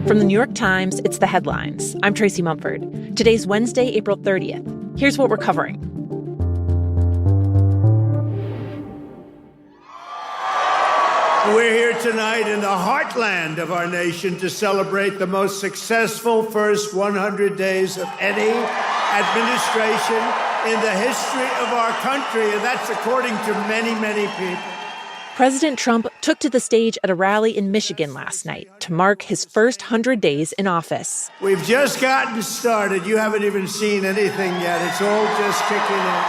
From the New York Times, it's The Headlines. I'm Tracy Mumford. Today's Wednesday, April 30th. Here's what we're covering. We're here tonight in the heartland of our nation to celebrate the most successful first 100 days of any administration in the history of our country, and that's according to many, many people. President Trump took to the stage at a rally in Michigan last night to mark his first 100 days in office. We've just gotten started. You haven't even seen anything yet. It's all just kicking in.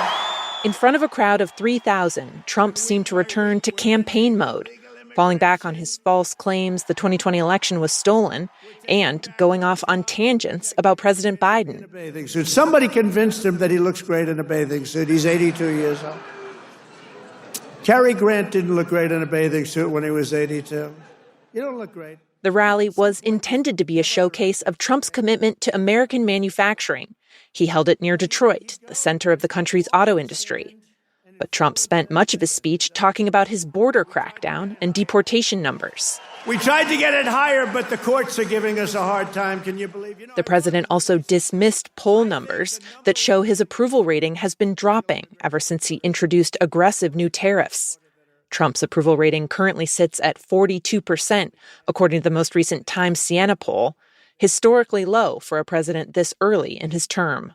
In front of a crowd of 3,000, Trump seemed to return to campaign mode, falling back on his false claims the 2020 election was stolen and going off on tangents about President Biden. Bathing suit. Somebody convinced him that he looks great in a bathing suit. He's 82 years old. Cary Grant didn't look great in a bathing suit when he was 82. You don't look great. The rally was intended to be a showcase of Trump's commitment to American manufacturing. He held it near Detroit, the center of the country's auto industry. But Trump spent much of his speech talking about his border crackdown and deportation numbers. We tried to get it higher, but the courts are giving us a hard time. Can you believe it? The president also dismissed poll numbers that show his approval rating has been dropping ever since he introduced aggressive new tariffs. Trump's approval rating currently sits at 42%, according to the most recent Times Siena poll, historically low for a president this early in his term.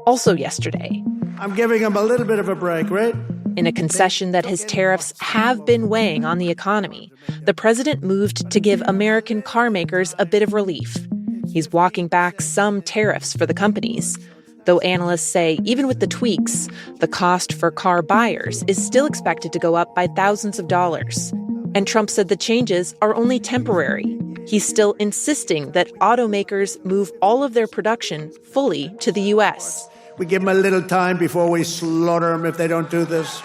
Also yesterday, I'm giving him a little bit of a break, right? In a concession that his tariffs have been weighing on the economy, the president moved to give American car makers a bit of relief. He's walking back some tariffs for the companies, though analysts say even with the tweaks, the cost for car buyers is still expected to go up by thousands of dollars. And Trump said the changes are only temporary. He's still insisting that automakers move all of their production fully to the U.S. We give them a little time before we slaughter them if they don't do this.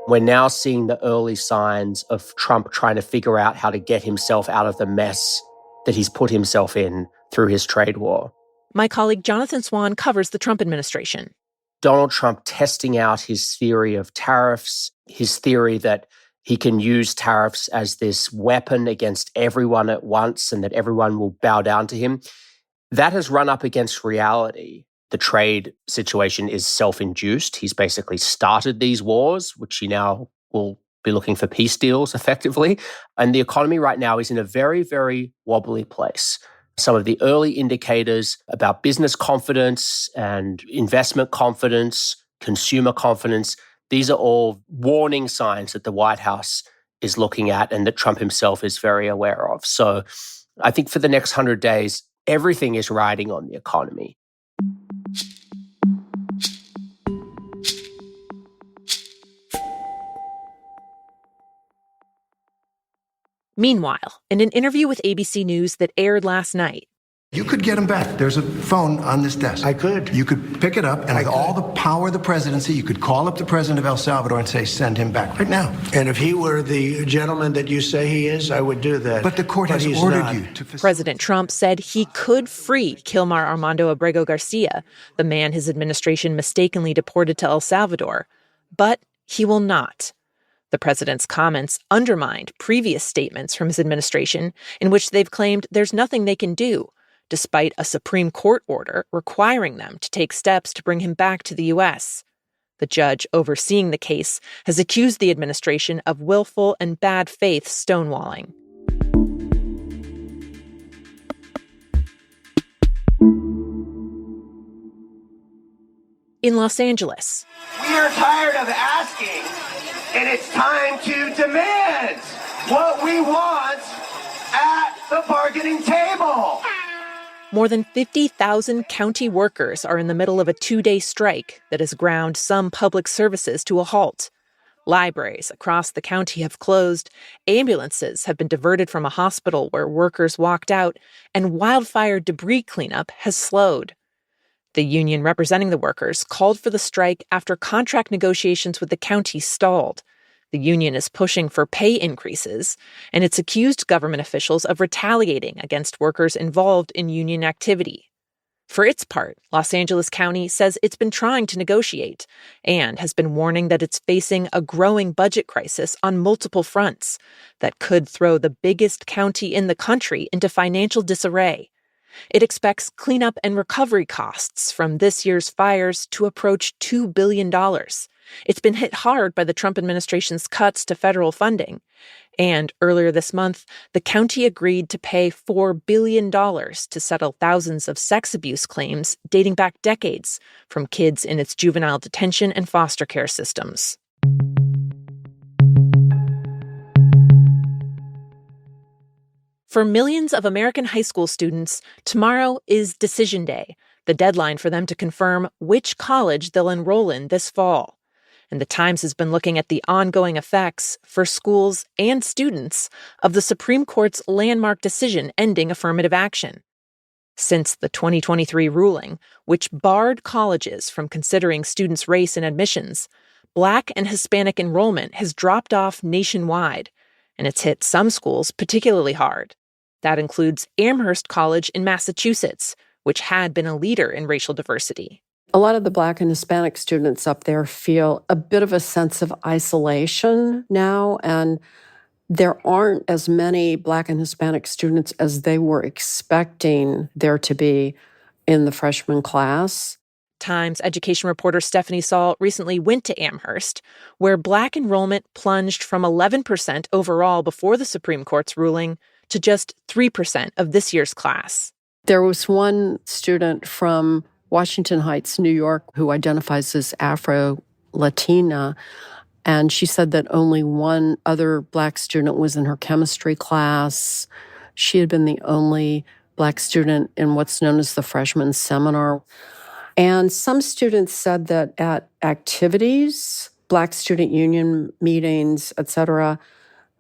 We're now seeing the early signs of Trump trying to figure out how to get himself out of the mess that he's put himself in through his trade war. My colleague Jonathan Swan covers the Trump administration. Donald Trump testing out his theory of tariffs, his theory that he can use tariffs as this weapon against everyone at once and that everyone will bow down to him. That has run up against reality. The trade situation is self-induced. He's basically started these wars, which he now will be looking for peace deals effectively. And the economy right now is in a very, very wobbly place. Some of the early indicators about business confidence and investment confidence, consumer confidence, these are all warning signs that the White House is looking at and that Trump himself is very aware of. So I think for the next 100 days, everything is riding on the economy. Meanwhile, in an interview with ABC News that aired last night, you could get him back. There's a phone on this desk. I could. You could pick it up, and with all the power of the presidency, you could call up the president of El Salvador and say, send him back right now. And if he were the gentleman that you say he is, I would do that. But the court has ordered you to President Trump said he could free Kilmar Armando Abrego Garcia, the man his administration mistakenly deported to El Salvador, but he will not. The president's comments undermined previous statements from his administration in which they've claimed there's nothing they can do, despite a Supreme Court order requiring them to take steps to bring him back to the U.S. The judge overseeing the case has accused the administration of willful and bad faith stonewalling. In Los Angeles, we are tired of asking, and it's time to demand what we want at the bargaining table. More than 50,000 county workers are in the middle of a 2-day strike that has ground some public services to a halt. Libraries across the county have closed, ambulances have been diverted from a hospital where workers walked out, and wildfire debris cleanup has slowed. The union representing the workers called for the strike after contract negotiations with the county stalled. The union is pushing for pay increases, and it's accused government officials of retaliating against workers involved in union activity. For its part, Los Angeles County says it's been trying to negotiate and has been warning that it's facing a growing budget crisis on multiple fronts that could throw the biggest county in the country into financial disarray. It expects cleanup and recovery costs from this year's fires to approach $2 billion. It's been hit hard by the Trump administration's cuts to federal funding. And earlier this month, the county agreed to pay $4 billion to settle thousands of sex abuse claims dating back decades from kids in its juvenile detention and foster care systems. For millions of American high school students, tomorrow is Decision Day, the deadline for them to confirm which college they'll enroll in this fall. And the Times has been looking at the ongoing effects for schools and students of the Supreme Court's landmark decision ending affirmative action. Since the 2023 ruling, which barred colleges from considering students' race in admissions, Black and Hispanic enrollment has dropped off nationwide, and it's hit some schools particularly hard. That includes Amherst College in Massachusetts, which had been a leader in racial diversity. A lot of the Black and Hispanic students up there feel a bit of a sense of isolation now, and there aren't as many Black and Hispanic students as they were expecting there to be in the freshman class. Times education reporter Stephanie Saul recently went to Amherst, where Black enrollment plunged from 11% overall before the Supreme Court's ruling to just 3% of this year's class. There was one student from Washington Heights, New York, who identifies as Afro-Latina, and she said that only one other Black student was in her chemistry class. She had been the only Black student in what's known as the freshman seminar. And some students said that at activities, Black student union meetings, et cetera,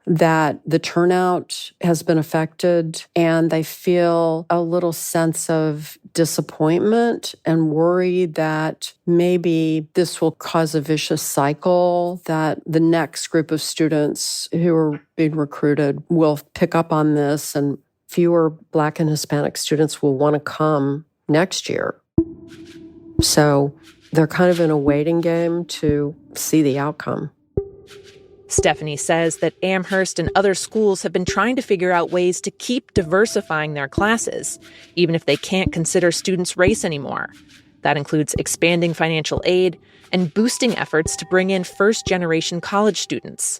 that the turnout has been affected, and they feel a little sense of disappointment and worry that maybe this will cause a vicious cycle, that the next group of students who are being recruited will pick up on this and fewer Black and Hispanic students will want to come next year. So they're kind of in a waiting game to see the outcome. Stephanie says that Amherst and other schools have been trying to figure out ways to keep diversifying their classes, even if they can't consider students' race anymore. That includes expanding financial aid and boosting efforts to bring in first-generation college students.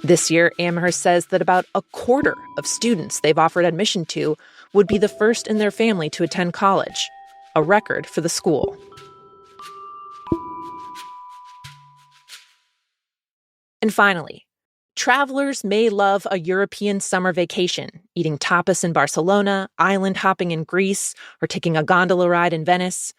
This year, Amherst says that about a quarter of students they've offered admission to would be the first in their family to attend college, a record for the school. And finally, travelers may love a European summer vacation, eating tapas in Barcelona, island hopping in Greece, or taking a gondola ride in Venice.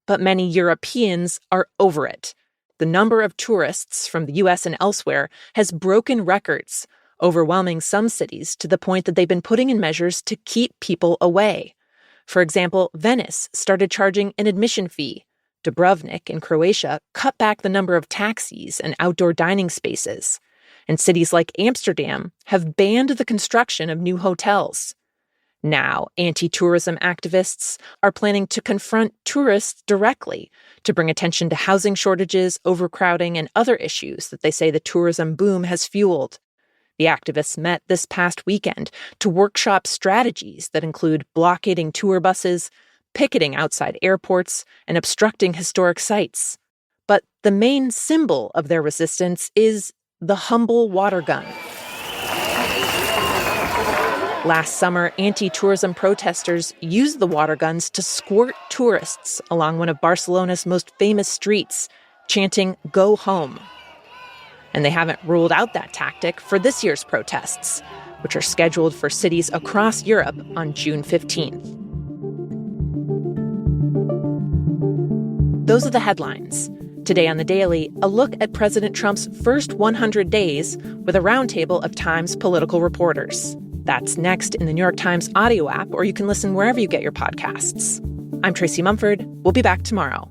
But many Europeans are over it. The number of tourists from the U.S. and elsewhere has broken records, overwhelming some cities to the point that they've been putting in measures to keep people away. For example, Venice started charging an admission fee. Dubrovnik in Croatia cut back the number of taxis and outdoor dining spaces. And cities like Amsterdam have banned the construction of new hotels. Now, anti-tourism activists are planning to confront tourists directly to bring attention to housing shortages, overcrowding, and other issues that they say the tourism boom has fueled. The activists met this past weekend to workshop strategies that include blockading tour buses, picketing outside airports, and obstructing historic sites. But the main symbol of their resistance is the humble water gun. Last summer, anti-tourism protesters used the water guns to squirt tourists along one of Barcelona's most famous streets, chanting, "Go home." And they haven't ruled out that tactic for this year's protests, which are scheduled for cities across Europe on June 15th. Those are the headlines. Today on The Daily, a look at President Trump's first 100 days with a roundtable of Times political reporters. That's next in the New York Times audio app, or you can listen wherever you get your podcasts. I'm Tracy Mumford. We'll be back tomorrow.